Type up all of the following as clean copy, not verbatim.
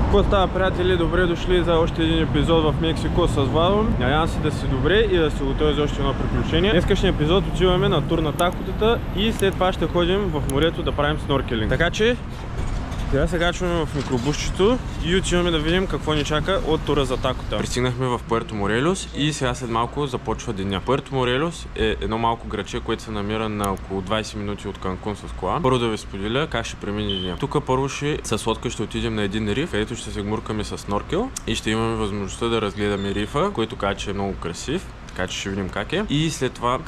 Какво става, приятели? Добре дошли за още един епизод в Мексико с Владо. Надявам се да си добре и да се готови за още едно приключение. Днескашния епизод отиваме на тур на такотата и след това ще ходим в морето да правим сноркелинг. Така че сега се качваме в микробусчето и отиваме да видим какво ни чака от тура за такота. Пристигнахме в Пуерто Морелос и сега след малко започва деня. Пуерто Морелос е едно малко градче, което се намира на около 20 минути от Канкун с кола. Първо да ви споделя как ще премине деня. Тук първо с лодка ще отидем на един риф, където ще се гмуркаме с сноркел и ще имаме възможността да разгледаме рифа, който казва, че е много красив. Така че ще видим как е. И след това,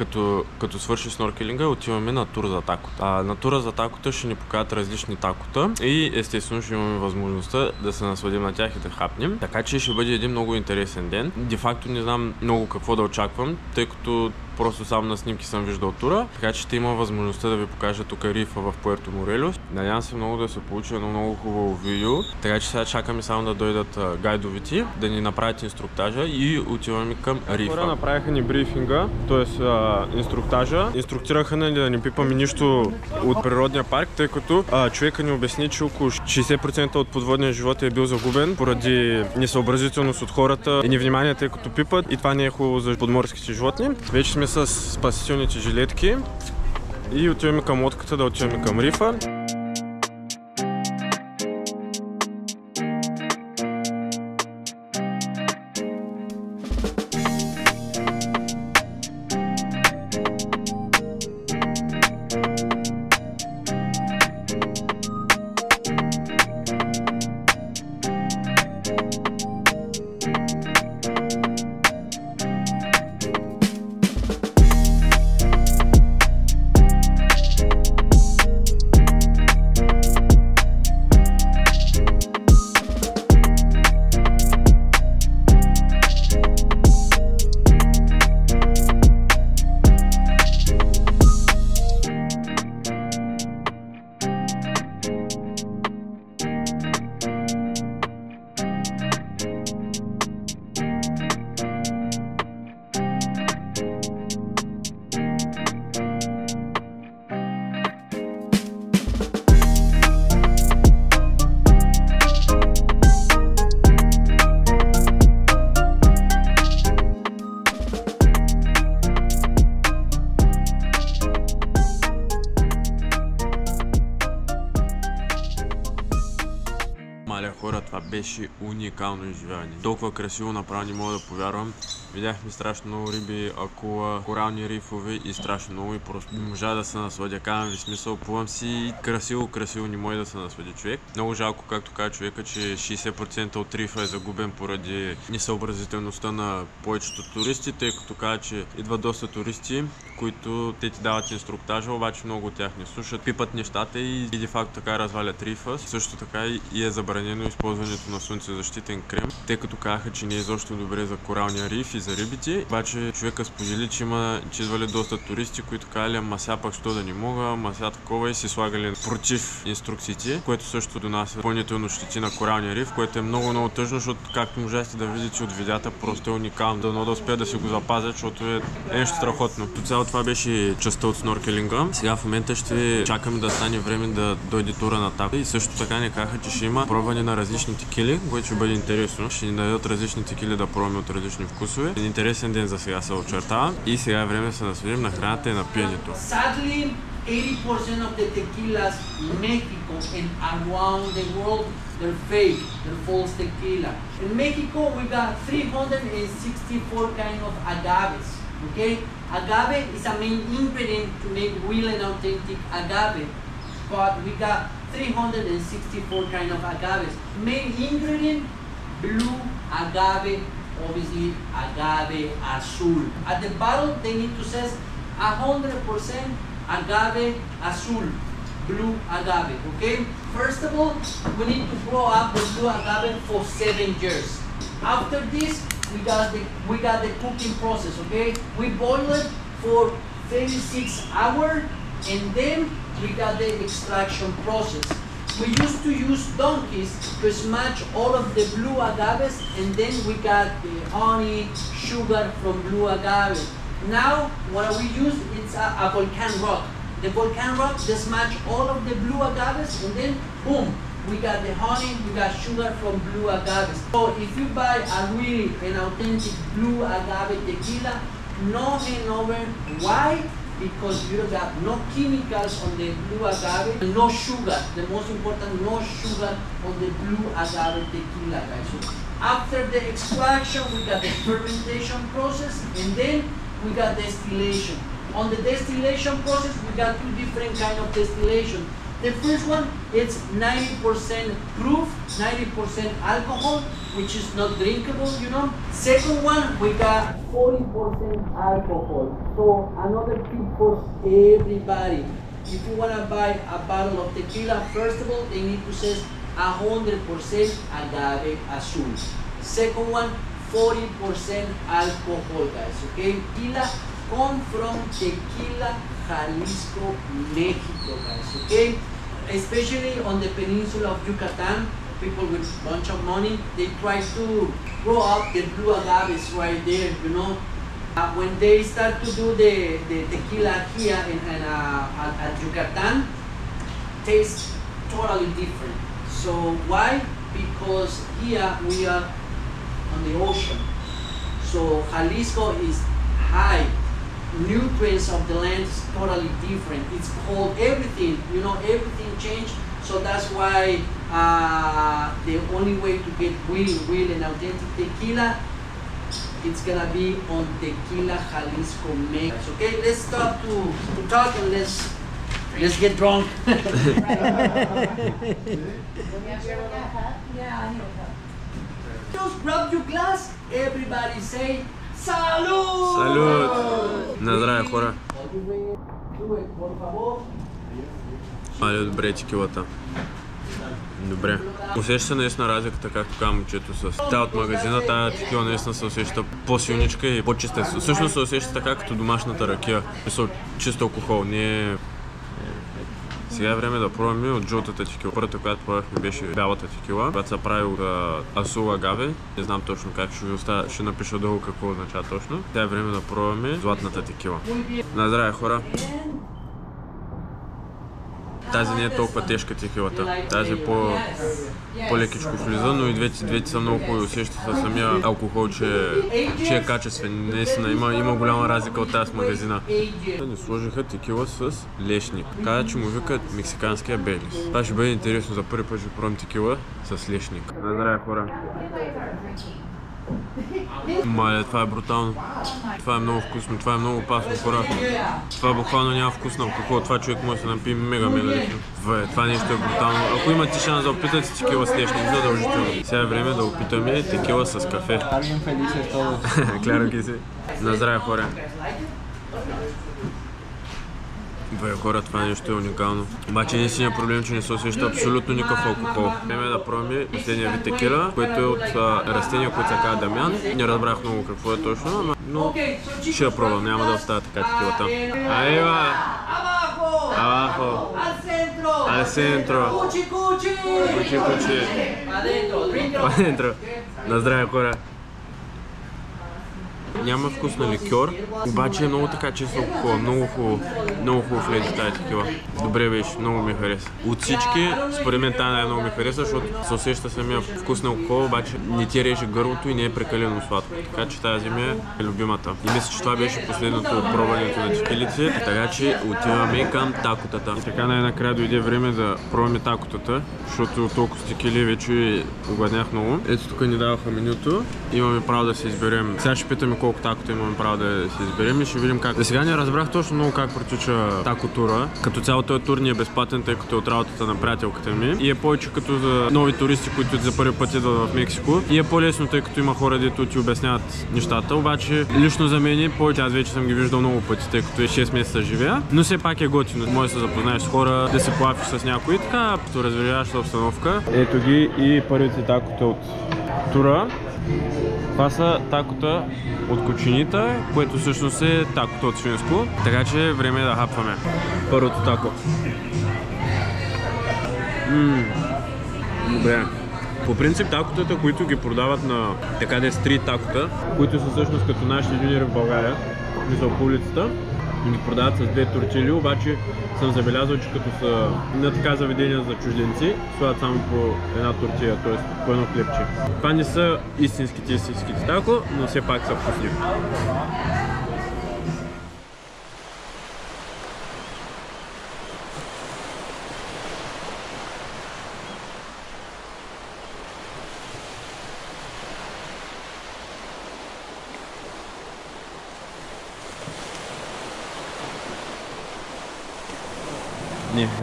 като свърши сноркелинга, отиваме на тур за такота. На тура за такота ще ни покажат различни такота и естествено ще имаме възможността да се насладим на тях и да хапнем. Така че ще бъде един много интересен ден. Де факто не знам много какво да очаквам, тъй като просто само на снимки съм виждал тура, така че ще има възможността да ви покажа тук рифа в Пуерто Морелос. Надявам се много да се получи едно много хубаво видео, така че сега чакаме само да дойдат гайдовите, да ни направят инструктажа и отиваме към рифа. Хора направиха ни брифинга, т.е. инструктажа. Инструктираха ни да не пипаме нищо от природния парк, тъй като човека ни обясни, че около 60% от подводния живот е бил загубен поради несъобразителност от хората и невнимание, тъй като пипат, и това не е хубаво за подморските животни. Вече сме с спасителните жилетки и отиваме към лодката да отиваме към рифа. Маля хора, това беше уникално изживяване. Толкова красиво направо не мога да повярвам. Видяхме страшно много риби, акула, корални рифове и страшно много и просто не можа да се насладя. Казвам ви смисъл, плувам си и красиво не може да се наслади човек. Много жалко, както каза човека, че 60% от рифа е загубен поради несъобразителността на повечето туристи, тъй като каза, че идват доста туристи, които те ти дават инструктажа, обаче много от тях не слушат, пипат нещата и де факто така развалят рифа. Също така и е забранено използването на слънцезащитен крем, тъй като казаха, че не е изобщо добре за коралния риф и за рибите. Обаче човека сподели, че идвали доста туристи, които казали, ама сега пак що да не мога, ама сега такова, и си слагали против инструкциите, което също донася допълнително щети на коралния риф, което е много тъжно, защото както можете да видите от видеята, просто е уникално. Дано да успея да си го запазя, защото е нещо страхотно. До цяло това беше частта от сноркелинга. Сега в момента ще чакаме да стане време да дойде тура на тако и също така ни казаха, че ще има пробване на различни текили, което ще бъде интересно. Ще ни дадат различни текили да пробваме от различни вкусове. Интересен ден за сега се очертава и сега е време да се насладим на храната и на пиенето. 80% of the tequilas in Mexico and around the world, they're fake, they're false tequila. In Mexico, we got 364 kind of agaves, okay? Agave is a main ingredient to make real and authentic agave, but we got 364 kind of agaves. Main ingredient, blue agave, obviously agave azul. At the bottle, they need to say 100% agave azul, blue agave, okay? First of all, we need to grow up the blue agave for 7 years. After this, we got the cooking process, okay? We boil it for 36 hours, and then we got the extraction process. We used to use donkeys to smash all of the blue agaves, and then we got the honey, sugar from blue agave. Now, what we use is a volcano rock. The volcano rock, they smash all of the blue agaves, and then boom, we got the honey, we got sugar from blue agave. So if you buy a really an authentic blue agave tequila, no hangover. Why? Because you got no chemicals on the blue agave, no sugar. The most important, no sugar on the blue agave tequila, guys. So after the extraction, we got the fermentation process, and then we got distillation. On the distillation process, we got two different kind of distillation. The first one, it's 90% proof, 90% alcohol, which is not drinkable, you know. Second one, we got 40% alcohol. So another tip for everybody. If you wanna buy a bottle of tequila, first of all, they need to say 100% agave azul. Second one, 40% alcohol, guys, okay? Tequila come from Tequila, Jalisco, Mexico, guys, okay? Especially on the peninsula of Yucatan, people with a bunch of money, they try to grow up the blue agaves right there, you know. When they start to do the tequila here at Yucatan, tastes totally different. So why? Because here we are on the ocean. So Jalisco is high. Nutrients of the land is totally different. It's cold, everything, you know, everything changed. So that's why the only way to get real and authentic tequila, it's gonna be on Tequila Jalisco Mexico. Okay, let's stop to talk and let's get drunk. Just grab your glass, everybody say salud! Салют! На здраве, хора! Добре, текилата. Добре. Усеща се наистина разликата, както казва момчето, с тя от магазина, тая текила наистина се усеща по-силничка и по-чиста. Всъщност се усеща така, като домашната ракия. Чист алкохол, не е... Сега е време да пробваме от жълтата текила. Първата, която пробвахме, беше бялата текила, която се прави от азул агаве. Не знам точно как, ще напиша долу какво означава точно. Сега е време да пробваме златната текила. На здраве, хора! Тази не е толкова тежка текилата. Тази е по-лекичко влиза, но и двете са много хубави. Усеща се самия алкохол, че е качествен. Наистина има голяма разлика от тази магазина. Ни сложиха текила с лешник. Каза, че му викат мексиканския Бейлис. Това ще бъде интересно, за първи път ще пробвам текила с лешник. На здраве, хора! Мале, това е брутално. Това е много вкусно, това е много опасно, хора. Това буквално няма вкус на алкохол, това човек може да се напие мега лесно. Това нещо е брутално. Ако имате шанс да опитате текила с лешник, задължително. Сега е време да опитаме текила с кафе. Claro que sí. На здраве, хора. Хора, това нещо е уникално. Обаче единственият проблем, че не се усеща абсолютно никакъв алкохол. Време е да пробваме последния вид текила, което е от растения, които се казва Дамян. Не разбрах много какво е точно, но ще я пробвам, няма да оставя така текилата. Айва! Абахо! Al centro! Кучи! Адентро! На здраве, хора! Няма вкус на ликьор, обаче е много така чист алкохол, много хубав леди тази текила. Добре беше, много ми хареса. От всички, според мен тази много ми хареса, защото се усеща самия вкус на алкохол, обаче не ти реже гърлото и не е прекалено сладко. Така че тази ми е любимата. И мисля, че това беше последното от пробването на текилите, така че отиваме към такотата. И така най-накрая дойде време да пробваме такотата, защото толкова текили вече огладнях много. Ето тук ни даваха менюто, имаме право да се изберем. Сега ще питаме колко такота имаме право да се изберем и ще видим как. За сега не разбрах точно много как протича тако тура. Като цяло този тур ни е безплатен, тъй като е от работата на приятелката ми. И е повече като за нови туристи, които за първи път идват в Мексико. И е по-лесно, тъй като има хора, дето ти обясняват нещата. Обаче лично за мен повече, аз вече съм ги виждал много пъти, тъй като 6 месеца живея. Но все пак е готино. Може да се запознаеш с хора, да се плафиш с някой и така, като развиваш обстановка. Ето ги и първите такота от тура. Това са такота от кочинита, което всъщност е такота от свинско. Така че време е да хапваме. Първото тако. Добре. По принцип такотата, които ги продават на така де стрит такота, които са всъщност като нашите юниори в България, мисля по улицата, ги продават с 2 тортили, обаче съм забелязал, че като са на така заведения за чужденци, слагат само по една тортия, т.е. по едно хлебче. Това не са истинските тако, но все пак са вкусни.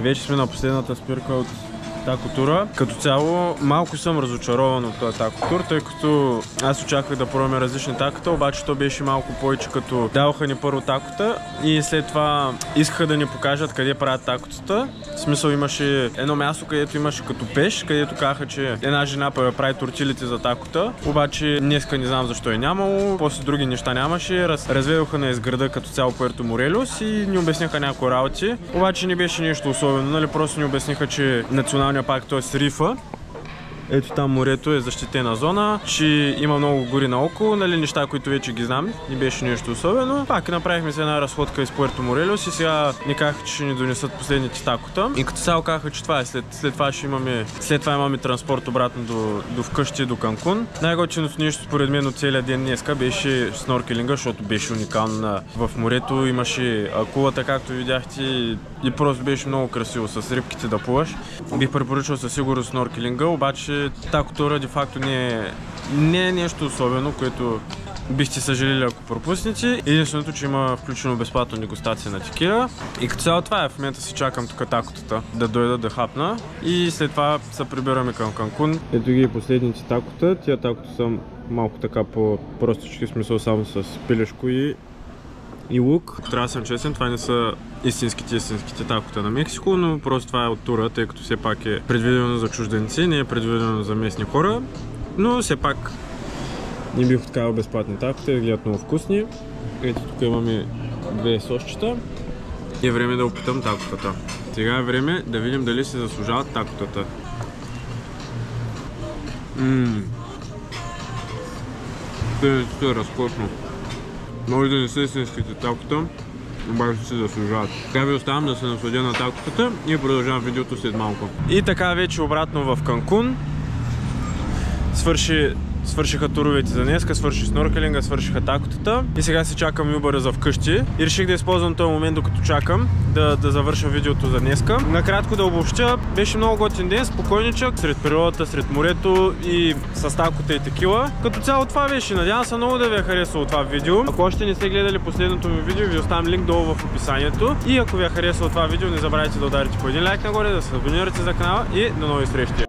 Вече сме на последната спирка от тако тура. Като цяло малко съм разочарован от този тако тур, тъй като аз очаквах да пробваме различни такота, обаче то беше малко повече като даваха ни първо такота и след това искаха да ни покажат къде правят такотата. В смисъл имаше едно място, където имаше като пеш, където казаха, че една жена прави тортилите за такота, обаче днеска не знам защо е нямало, после други неща нямаше, разведоха на изграда като цяло Пуерто Морелиос и ни обясниха някои работи, обаче не беше нещо особено, нали, просто ни обясниха, че националният парк, т.е. рифа, ето там морето е защитена зона, че има много гори наоколо, нали, неща, които вече ги знам, не беше нещо особено. Пак направихме се една разходка из Пуерто Морелиос и сега ни казаха, че ще ни донесат последните такота. И като цяло казаха, че това е след това имаме транспорт обратно до вкъщи, до Канкун. Най-готиното нещо според мен от целия ден днеска беше сноркелинга, защото беше уникално. В морето имаше акулата, както видяхте, и просто беше много красиво с рибките да плуваш. Бих препоръчал със сигурност сноркелинга, обаче тако тура де факто не е нещо особено, което бихте съжалили ако пропуснете. Единственото, че има включено безплатно дегустация на текила. И като цяло това е, в момента си чакам тук такотата да дойдат да хапна и след това се прибираме към Канкун. Ето ги последните такота, тия такота са малко така по-простички, в смисъл само с пилешко и лук. Трябва да съм честен, това не са истинските такота на Мексико, но просто това е от тура, тъй като все пак е предвидено за чужденци, не е предвидено за местни хора, но все пак не бих откарал безплатни такота, изгледат много вкусни. Ето тук имаме 2 сосчета и е време да опитам такотата. Сега е време да видим дали се заслужават такотата. Това е разкошно. Може да не са истинските такота, обаче се заслужават. Така ви оставам да се насладя на такотата и продължавам видеото след малко. И така вече обратно в Канкун. Свършиха туровете за днеска, свърши сноркелинга, свършиха такотата и сега се чакам Uber за вкъщи и реших да използвам този момент, докато чакам да завърша видеото за днеска. Накратко да обобщя, беше много готин ден, спокойничък, сред природата, сред морето и с такота и текила. Като цяло това беше, надявам се много да ви е харесало това видео. Ако още не сте гледали последното ми видео, ви оставям линк долу в описанието и ако ви е харесало това видео, не забравяйте да ударите по един лайк нагоре, да се абонирате за канала и до нови срещи!